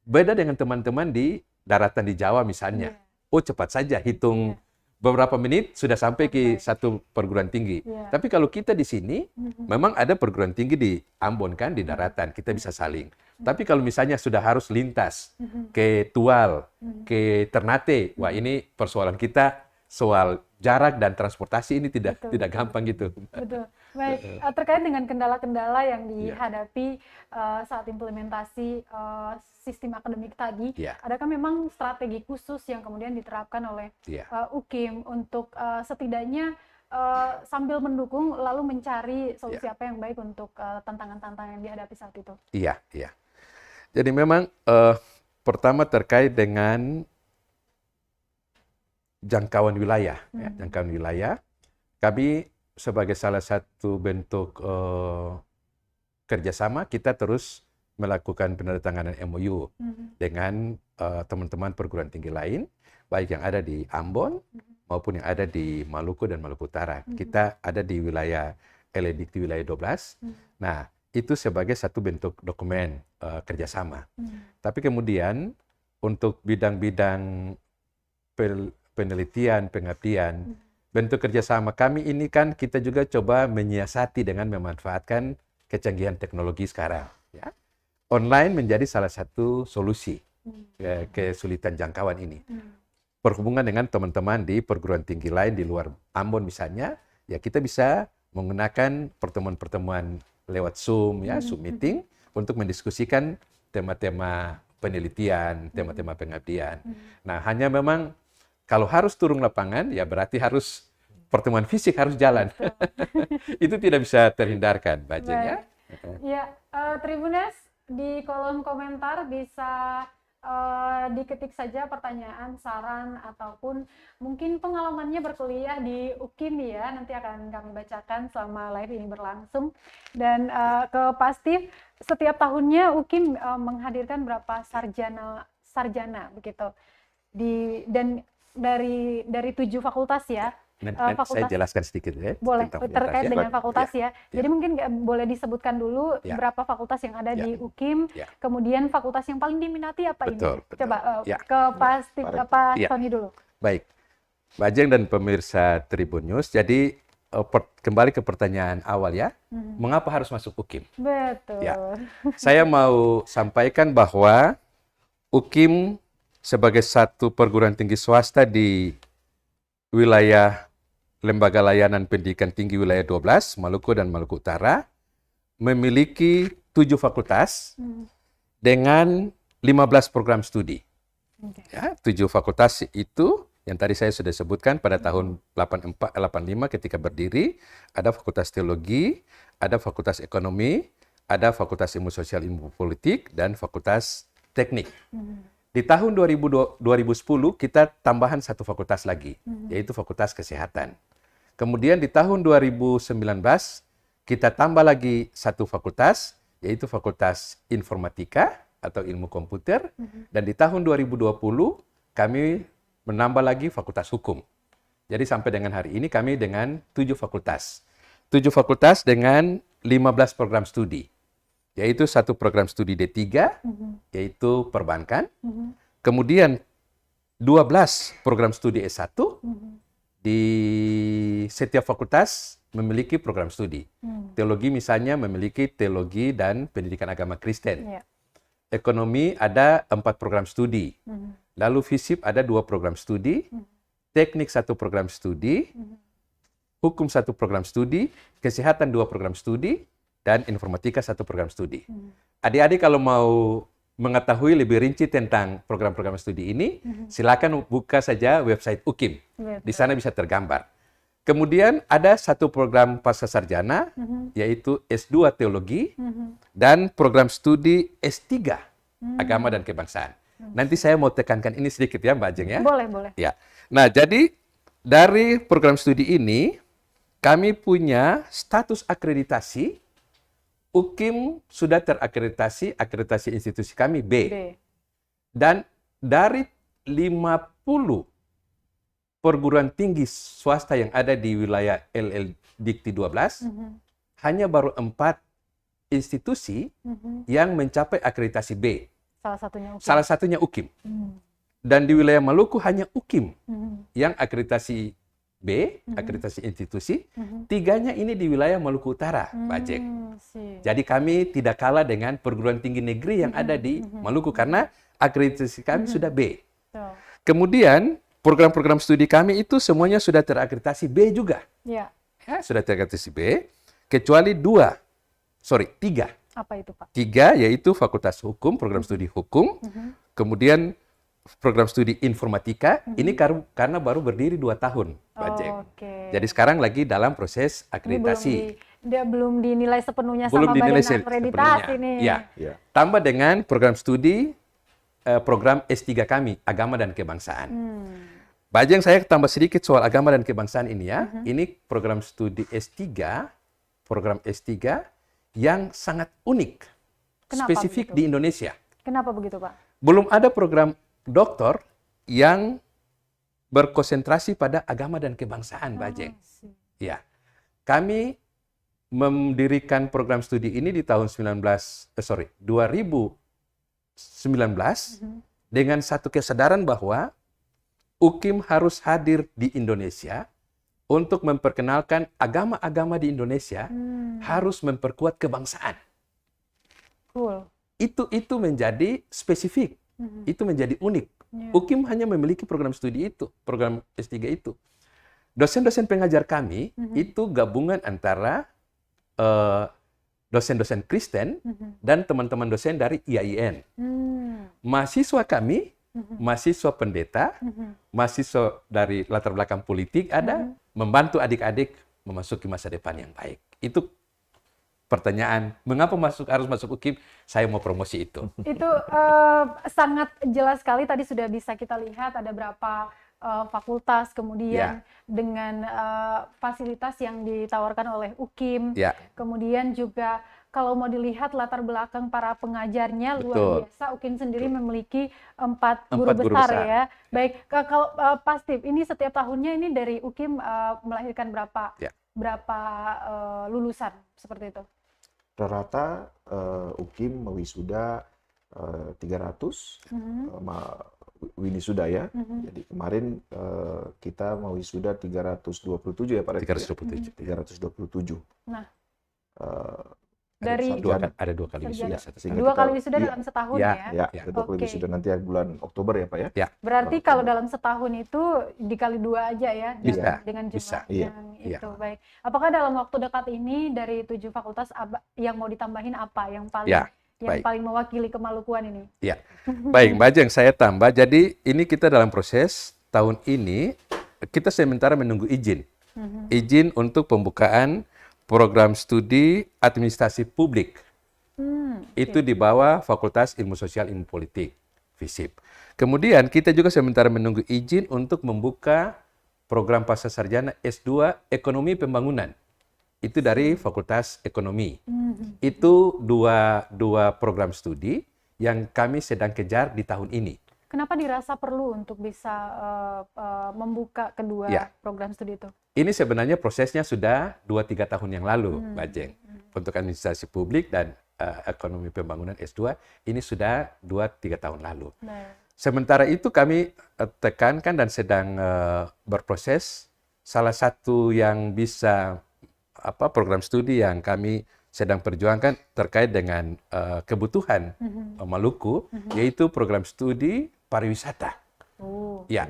beda dengan teman-teman di daratan di Jawa misalnya. Oh, cepat saja hitung beberapa menit sudah sampai ke satu perguruan tinggi. Tapi kalau kita di sini, memang ada perguruan tinggi di Ambon kan, di daratan, kita bisa saling. Tapi kalau misalnya sudah harus lintas ke Tual, ke Ternate, wah ini persoalan kita soal jarak dan transportasi ini tidak gampang gitu. Betul. Baik, terkait dengan kendala-kendala yang dihadapi saat implementasi sistem akademik tadi, adakah memang strategi khusus yang kemudian diterapkan oleh UKIM untuk setidaknya sambil mendukung lalu mencari solusi apa yang baik untuk tantangan-tantangan yang dihadapi saat itu? Iya. Jadi memang pertama terkait dengan jangkauan wilayah. Jangkauan wilayah, kami sebagai salah satu bentuk kerjasama, kita terus melakukan penandatanganan MOU dengan teman-teman perguruan tinggi lain, baik yang ada di Ambon maupun yang ada di Maluku dan Maluku Utara. Kita ada di wilayah LEDIC, wilayah 12. Nah, itu sebagai satu bentuk dokumen kerjasama. Tapi kemudian untuk bidang-bidang penelitian, pengabdian, bentuk kerjasama kami ini kan kita juga coba menyiasati dengan memanfaatkan kecanggihan teknologi sekarang. Ya. Online menjadi salah satu solusi kesulitan jangkauan ini. Berhubungan dengan teman-teman di perguruan tinggi lain di luar Ambon misalnya, ya kita bisa menggunakan pertemuan-pertemuan lewat Zoom, ya Zoom meeting, untuk mendiskusikan tema-tema penelitian, tema-tema pengabdian. Nah, hanya memang kalau harus turun lapangan, ya berarti harus pertemuan fisik harus jalan. Itu tidak bisa terhindarkan, Bajeng, ya. Ya, Tribunas, di kolom komentar bisa diketik saja pertanyaan, saran, ataupun mungkin pengalamannya berkuliah di UKIM ya. Nanti akan kami bacakan selama live ini berlangsung. Dan ke Pak Steve, setiap tahunnya UKIM menghadirkan berapa sarjana begitu. Dan dari 7 fakultas ya. Saya jelaskan sedikit ya. Boleh, terkait dengan fakultas ya. Jadi mungkin boleh disebutkan dulu berapa fakultas yang ada di UKIM, kemudian fakultas yang paling diminati apa ini? Coba ke Pak Tony dulu. Baik, Bajeng dan pemirsa Tribun News, jadi kembali ke pertanyaan awal ya, mengapa harus masuk UKIM? Betul. Ya. Saya mau sampaikan bahwa UKIM sebagai satu perguruan tinggi swasta di wilayah Lembaga Layanan Pendidikan Tinggi Wilayah 12, Maluku dan Maluku Utara, memiliki 7 fakultas dengan 15 program studi. Ya, 7 fakultas itu yang tadi saya sudah sebutkan pada tahun 85 ketika berdiri, ada Fakultas Teologi, ada Fakultas Ekonomi, ada Fakultas Ilmu Sosial Ilmu Politik, dan Fakultas Teknik. Di tahun 2010 kita tambahan 1 fakultas lagi, yaitu Fakultas Kesehatan. Kemudian di tahun 2019 kita tambah lagi 1 fakultas, yaitu Fakultas Informatika atau Ilmu Komputer. Dan di tahun 2020 kami menambah lagi Fakultas Hukum. Jadi sampai dengan hari ini kami dengan 7 fakultas. 7 fakultas dengan 15 program studi. Yaitu 1 program studi D3, yaitu perbankan. Kemudian 12 program studi S1 di setiap fakultas memiliki program studi. Teologi misalnya memiliki teologi dan pendidikan agama Kristen. Yeah. Ekonomi ada 4 program studi. Lalu FISIP ada 2 program studi. Teknik 1 program studi. Hukum 1 program studi. Kesehatan 2 program studi. Dan informatika 1 program studi. Adik-adik kalau mau mengetahui lebih rinci tentang program-program studi ini, silakan buka saja website UKIM. Di sana bisa tergambar. Kemudian ada 1 program pascasarjana, yaitu S2 Teologi, dan program studi S3 Agama dan Kebangsaan. Nanti saya mau tekankan ini sedikit ya Mbak Ajeng ya. Boleh, boleh. Ya. Nah, jadi dari program studi ini, kami punya status akreditasi. UKIM sudah terakreditasi, akreditasi institusi kami B. Dan dari 50 perguruan tinggi swasta yang ada di wilayah LL Dikti 12, hanya baru 4 institusi yang mencapai akreditasi B. Salah satunya UKIM. Dan di wilayah Maluku hanya UKIM yang akreditasi B, akreditasi institusi, 3-nya ini di wilayah Maluku Utara, Pak Jek. Jadi kami tidak kalah dengan perguruan tinggi negeri yang ada di Maluku karena akreditasi kami sudah B. Kemudian program-program studi kami itu semuanya sudah terakreditasi B juga. Ya, sudah terakreditasi B, kecuali 3. Apa itu, Pak? 3 yaitu Fakultas Hukum, program studi Hukum, kemudian program studi informatika, ini karena baru berdiri 2 tahun, Pak Jek. Jadi sekarang lagi dalam proses akreditasi. Belum dinilai sepenuhnya belum sama dinilai badan akreditasi nih. Ya. Tambah dengan program studi program S3 kami, Agama dan Kebangsaan. Pak Jeng, saya tambah sedikit soal Agama dan Kebangsaan ini ya. Ini program studi S3, program S3 yang sangat unik, spesifik di Indonesia. Kenapa begitu, Pak? Belum ada program doktor yang berkonsentrasi pada agama dan kebangsaan, Mbak Jeng. Ya, kami mendirikan program studi ini di tahun 2019 dengan satu kesadaran bahwa UKIM harus hadir di Indonesia untuk memperkenalkan agama-agama di Indonesia, harus memperkuat kebangsaan. Cool. Itu menjadi spesifik. Itu menjadi unik. UKIM hanya memiliki program studi itu, program S3 itu. Dosen-dosen pengajar kami itu gabungan antara dosen-dosen Kristen dan teman-teman dosen dari IAIN. Mahasiswa kami, mahasiswa pendeta, mahasiswa dari latar belakang politik ada, membantu adik-adik memasuki masa depan yang baik. Itu pertanyaan, mengapa harus masuk UKIM? Saya mau promosi itu. Itu sangat jelas sekali, tadi sudah bisa kita lihat ada berapa fakultas, kemudian dengan fasilitas yang ditawarkan oleh UKIM, kemudian juga kalau mau dilihat latar belakang para pengajarnya luar biasa. UKIM sendiri memiliki 4 guru besar ya. Baik, kalau Pak Steve, ini setiap tahunnya ini dari UKIM melahirkan berapa lulusan seperti itu? Rata-rata UKIM mewisuda 300, winisuda ya. Jadi kemarin kita mewisuda 327 ya Pak Rektor. 327. Nah, dari ada 2 kali wisuda. 2 kali wisuda dalam setahun ya? Ya, ada 2 kali wisuda nanti bulan Oktober ya Pak ya? Berarti kalau dalam setahun itu dikali 2 aja ya? Dengan jumlah yang itu. Baik. Apakah dalam waktu dekat ini dari 7 fakultas yang mau ditambahin apa? Yang paling mewakili kemalukuan ini? Ya. Baik, Mbak Jeng, saya tambah. Jadi ini kita dalam proses tahun ini, kita sementara menunggu izin. Izin untuk pembukaan program studi administrasi publik. Itu di bawah Fakultas Ilmu Sosial Ilmu Politik, FISIP. Kemudian kita juga sementara menunggu izin untuk membuka program pascasarjana S2 Ekonomi Pembangunan. Itu dari Fakultas Ekonomi. Itu dua program studi yang kami sedang kejar di tahun ini. Kenapa dirasa perlu untuk bisa membuka kedua program studi itu? Ini sebenarnya prosesnya sudah 2-3 tahun yang lalu, Mbak Jeng. Untuk administrasi publik dan ekonomi pembangunan S2, ini sudah 2-3 tahun lalu. Sementara itu kami tekankan dan sedang berproses salah satu yang bisa program studi yang kami sedang perjuangkan terkait dengan kebutuhan Maluku, yaitu program studi pariwisata. Ya,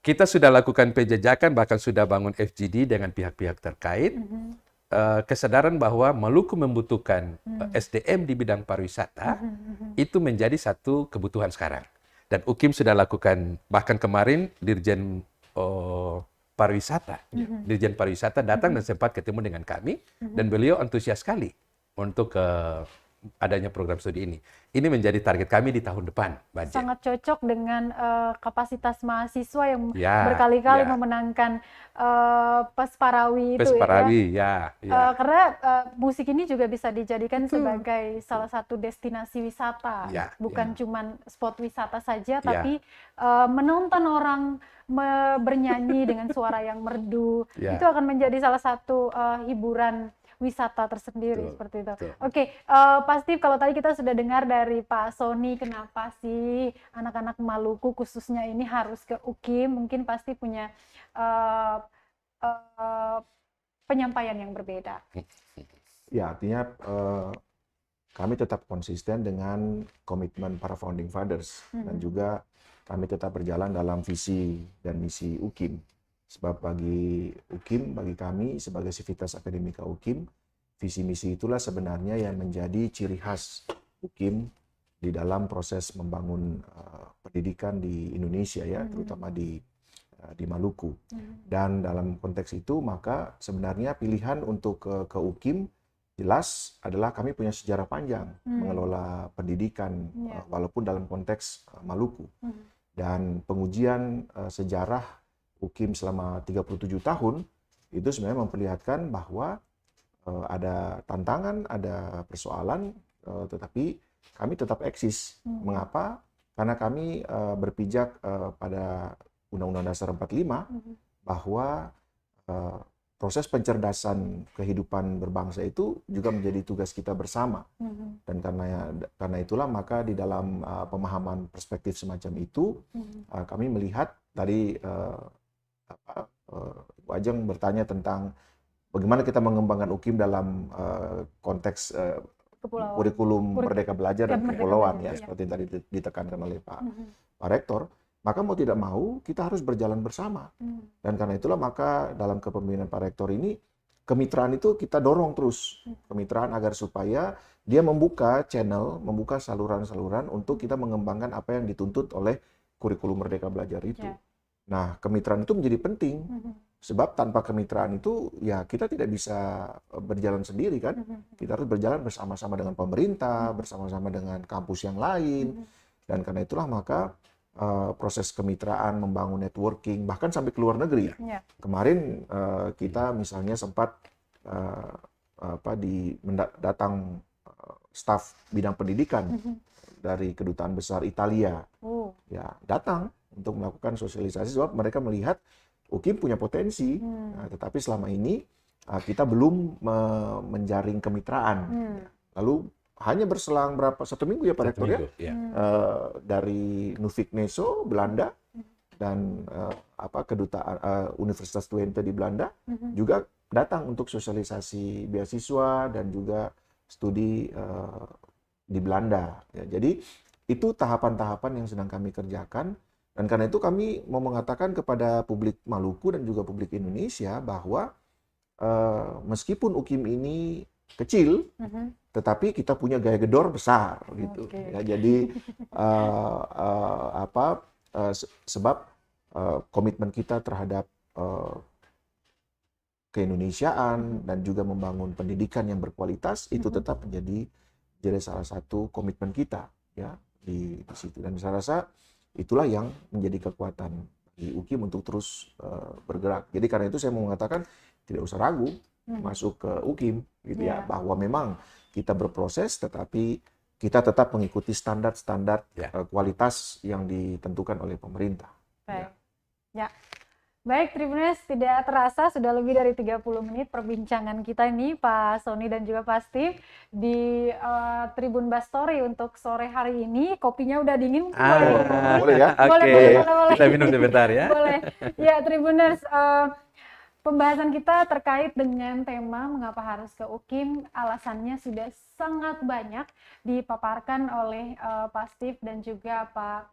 kita sudah lakukan penjajakan, bahkan sudah bangun FGD dengan pihak-pihak terkait. Kesadaran bahwa Maluku membutuhkan SDM di bidang pariwisata itu menjadi satu kebutuhan sekarang. Dan UKIM sudah lakukan, bahkan kemarin Dirjen Dirjen Pariwisata datang dan sempat ketemu dengan kami, dan beliau antusias sekali untuk adanya program studi ini. Ini menjadi target kami di tahun depan, Mbak Jen. Sangat cocok dengan kapasitas mahasiswa yang berkali-kali memenangkan Pesparawi itu. Pesparawi, karena musik ini juga bisa dijadikan sebagai salah satu destinasi wisata, bukan cuma spot wisata saja, tapi menonton orang bernyanyi dengan suara yang merdu, itu akan menjadi salah satu hiburan wisata tersendiri. Seperti itu. Oke, Pak Steve, kalau tadi kita sudah dengar dari Pak Sony, kenapa sih anak-anak Maluku khususnya ini harus ke UKIM, mungkin pasti punya penyampaian yang berbeda. Ya, artinya kami tetap konsisten dengan komitmen para founding fathers, dan juga kami tetap berjalan dalam visi dan misi UKIM. Sebab bagi UKIM, bagi kami sebagai Civitas Akademika UKIM, visi misi itulah sebenarnya yang menjadi ciri khas UKIM di dalam proses membangun pendidikan di Indonesia, ya, terutama di Maluku. Dan dalam konteks itu maka sebenarnya pilihan untuk ke UKIM jelas adalah kami punya sejarah panjang mengelola pendidikan, walaupun dalam konteks Maluku. Dan pengujian sejarah UKIM selama 37 tahun itu sebenarnya memperlihatkan bahwa ada tantangan, ada persoalan, tetapi kami tetap eksis. Mengapa? Karena kami berpijak pada Undang-Undang Dasar 45 bahwa proses pencerdasan kehidupan berbangsa itu juga menjadi tugas kita bersama. Dan karena itulah maka di dalam pemahaman perspektif semacam itu kami melihat tadi Bu Ajeng bertanya tentang bagaimana kita mengembangkan UKIM dalam konteks kurikulum Merdeka Belajar dan Kepulauan, ya, seperti yang tadi ditekankan oleh Pak Rektor. Maka mau tidak mau kita harus berjalan bersama. Dan karena itulah maka dalam kepemimpinan Pak Rektor ini kemitraan itu kita dorong terus. Kemitraan agar supaya dia membuka channel, membuka saluran-saluran untuk kita mengembangkan apa yang dituntut oleh kurikulum Merdeka Belajar itu. Nah, kemitraan itu menjadi penting. Sebab tanpa kemitraan itu ya kita tidak bisa berjalan sendiri, kan. Kita harus berjalan bersama-sama dengan pemerintah, bersama-sama dengan kampus yang lain. Dan karena itulah maka proses kemitraan, membangun networking, bahkan sampai ke luar negeri. Kemarin kita misalnya sempat datang staf bidang pendidikan dari Kedutaan Besar Italia, ya, datang untuk melakukan sosialisasi, sebab mereka melihat UKIM punya potensi. Nah, tetapi selama ini kita belum menjaring kemitraan. Lalu hanya berselang satu minggu ya Pak Rektor, ya, dari Nuffic Neso Belanda dan kedutaan Universitas Twente di Belanda juga datang untuk sosialisasi beasiswa dan juga studi di Belanda. Ya, jadi itu tahapan-tahapan yang sedang kami kerjakan. Dan karena itu kami mau mengatakan kepada publik Maluku dan juga publik Indonesia bahwa meskipun UKIM ini kecil, tetapi kita punya gaya gedor besar, gitu. Ya, jadi sebab komitmen kita terhadap keindonesiaan dan juga membangun pendidikan yang berkualitas itu tetap menjadi salah satu komitmen kita, ya, di situ. Dan saya rasa itulah yang menjadi kekuatan di UKIM untuk terus bergerak. Jadi karena itu saya mau mengatakan tidak usah ragu masuk ke UKIM, gitu, ya, bahwa memang kita berproses, tetapi kita tetap mengikuti standar-standar kualitas yang ditentukan oleh pemerintah. Baik. Ya. Baik, Tribuners, tidak terasa sudah lebih dari 30 menit perbincangan kita ini, Pak Sony dan juga Pak Steve, di Tribun Bastory untuk sore hari ini. Kopinya udah dingin, boleh ya? Boleh. Kita minum sebentar ya. Boleh. Ya, Tribuners, pembahasan kita terkait dengan tema mengapa harus ke UKIM, alasannya sudah sangat banyak dipaparkan oleh Pak Steve dan juga Pak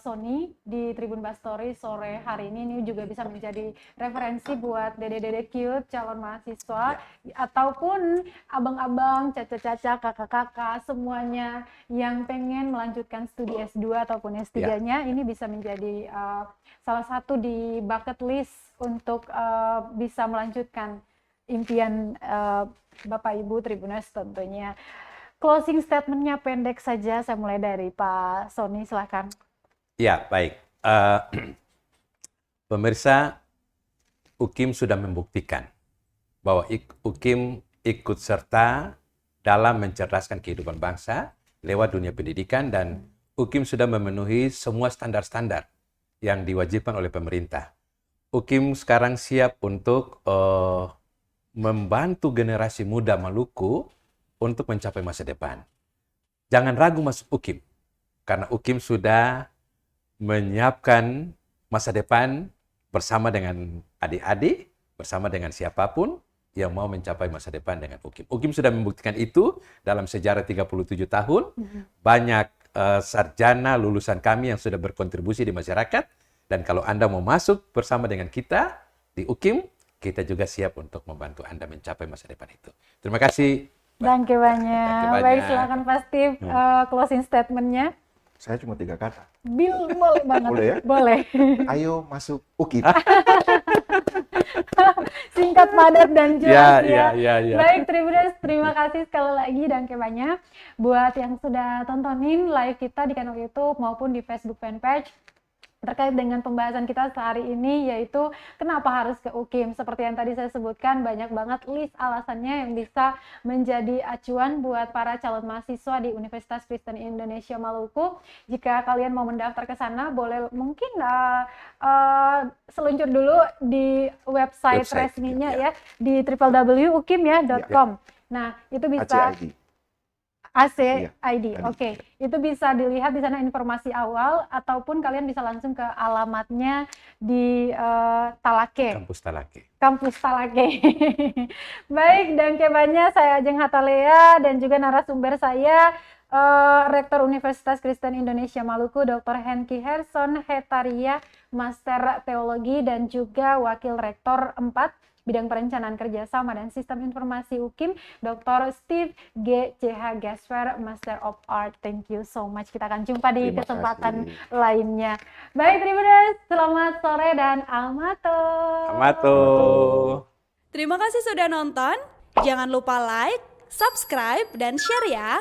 Sony di Tribun Bastory sore hari ini. Ini juga bisa menjadi referensi buat dede-dede cute calon mahasiswa ataupun abang-abang, caca-caca, kakak-kakak semuanya yang pengen melanjutkan studi S2 ataupun S3-nya. Ini bisa menjadi salah satu di bucket list untuk bisa melanjutkan impian Bapak Ibu Tribuners tentunya. Closing statement-nya pendek saja, saya mulai dari Pak Sony, silakan. Ya, baik. Pemirsa, UKIM sudah membuktikan bahwa UKIM ikut serta dalam mencerdaskan kehidupan bangsa lewat dunia pendidikan, dan UKIM sudah memenuhi semua standar-standar yang diwajibkan oleh pemerintah. UKIM sekarang siap untuk membantu generasi muda Maluku untuk mencapai masa depan. Jangan ragu masuk UKIM, karena UKIM sudah menyiapkan masa depan bersama dengan adik-adik, bersama dengan siapapun yang mau mencapai masa depan dengan UKIM. UKIM sudah membuktikan itu dalam sejarah 37 tahun. Banyak sarjana lulusan kami yang sudah berkontribusi di masyarakat, dan kalau Anda mau masuk bersama dengan kita di UKIM, kita juga siap untuk membantu Anda mencapai masa depan itu. Terima kasih. Danke banyak. Baik, silakan Pak Steve, closing statement-nya. Saya cuma 3 kata. Boleh banget. Boleh ya? Boleh. Ayo masuk UKIM. Singkat, padat, dan jelas ya. Ya. Baik, Tribuners, terima kasih sekali lagi dan banyak buat yang sudah tontonin live kita di kanal YouTube maupun di Facebook fanpage terkait dengan pembahasan kita sehari ini, yaitu kenapa harus ke UKIM. Seperti yang tadi saya sebutkan, banyak banget list alasannya yang bisa menjadi acuan buat para calon mahasiswa di Universitas Kristen Indonesia Maluku. Jika kalian mau mendaftar ke sana, boleh mungkin seluncur dulu di website resminya ya, di www.ukim.com. Nah, itu bisa ACID, oke. Itu bisa dilihat di sana informasi awal, ataupun kalian bisa langsung ke alamatnya di Talake. Kampus Talake. Baik, dan banyak, saya Ajeng Hatalea dan juga narasumber saya, Rektor Universitas Kristen Indonesia Maluku, Dr. Henki Herson Hetaria, Master Teologi, dan juga Wakil Rektor 4 Bidang Perencanaan Kerjasama dan Sistem Informasi UKIM, Dr. Steve G. CH Gasper, Master of Art. Thank you so much. Kita akan jumpa di kesempatan lainnya. Baik, Tribuners, selamat sore dan Almato. Almato. Terima kasih sudah nonton. Jangan lupa like, subscribe, dan share ya.